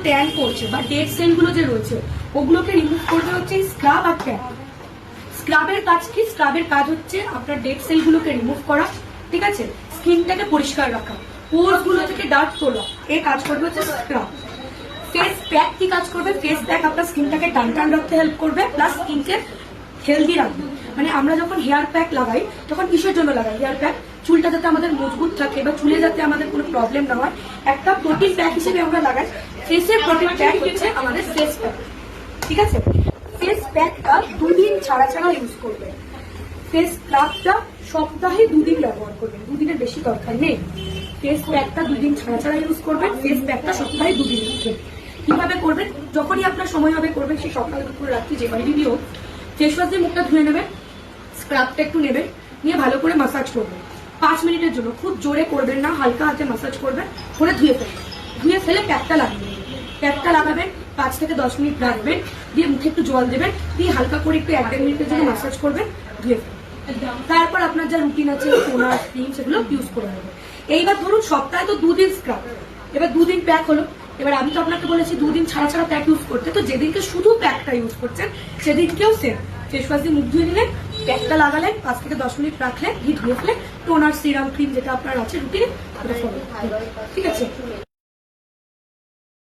Tan করছে বা dead সেলগুলো যে রয়েছে ওগুলোকে রিমুভ করবে হচ্ছে স্ক্রাব আর ট্যান। স্ক্রাবের কাজ কি? স্ক্রাবের কাজ হচ্ছে আপনার ডেড সেলগুলোকে রিমুভ করা, ঠিক আছে, স্কিনটাকে পরিষ্কার রাখা, পোরস গুলো থেকে ডার্ট তোলা, এই কাজ করবে হচ্ছে স্ক্রাব। ফেস প্যাক কি কাজ করবে? ফেস প্যাক আপনার স্কিনটাকে টান টান রাখতে হেল্প করবে, প্লাস স্কিনকে হেলদি রাখবে। মানে আমরা যখন হেয়ার প্যাক লাগাই তখন কিসের জন্য লাগাই? হেয়ার প্যাক চুলটা যাতে আমাদের মজবুত থাকে বা চুলে যাতে আমাদের কোনো প্রবলেম না হয়, একটা প্রোটিন প্যাক হিসেবে আমরা লাগাই। ফেসের প্রোটিন প্যাক হচ্ছে আমাদের ফেস প্যাক, ঠিক আছে। ফেস প্যাকটা 2 দিন ছাড়া ছাড়া ইউজ করবে। ফেস স্ক্রাবটা সপ্তাহে 2 দিন ব্যবহার করবেন, 2 দিনের বেশি দরকার নেই। ফেস প্যাকটা 2 দিন ছাড়া ছাড়া ইউজ করবেন, ফেস প্যাকটা সপ্তাহে 2 দিন ইউজ করবেন। কিভাবে করবেন? যখনই আপনার সময় হবে করবেন, সেই সকাল দুপুর রাত্রি যে বাড়ি হোক, ফেস ওয়াশ দিয়ে মুখটা ধুয়ে নেবেন, স্ক্রাবটা একটু নেবেন, নিয়ে ভালো করে মাসাজ করবেন 5 মিনিটের জন্য। খুব জোরে করবেন না, হালকা হাতে মাসাজ করবেন, করে ধুয়ে ফেলবেন। ধুয়ে ফেলে প্যাকটা লাগাবেন। প্যাকটা লাগাবেন 5 থেকে 10 মিনিট রাখবেন, দিয়ে মুখে একটু জল দেবেন, দিয়ে হালকা করে একটু 1-1.5 মিনিটের জন্য মাসাজ করবেন, ধুয়ে ফেলবেন। তারপর আপনার যা রুটিন আছে, টোনার, ক্রিম, সেগুলো ইউজ করে নেবেন। এইবার ধরুন সপ্তাহে তো 2 দিন স্ক্রাব, এবার 2 দিন প্যাক হলো। এবার আমি তো আপনাকে বলেছি 2 দিন ছাড়া ছাড়া প্যাক ইউজ করতে, তো যেদিনকে শুধু প্যাকটা ইউজ করছেন সেদিনকেও সেম ফেস ওয়াশ দিয়ে মুখ ধুয়ে নিলেন, প্যাকটা লাগালেন, 5 থেকে 10 মিনিট রাখলেন, ঘি ধুয়ে ফেলে টোনার, সিরাম, ক্রিম যেটা আপনার আছে রুটিনে, ওটা ফলো, ঠিক আছে।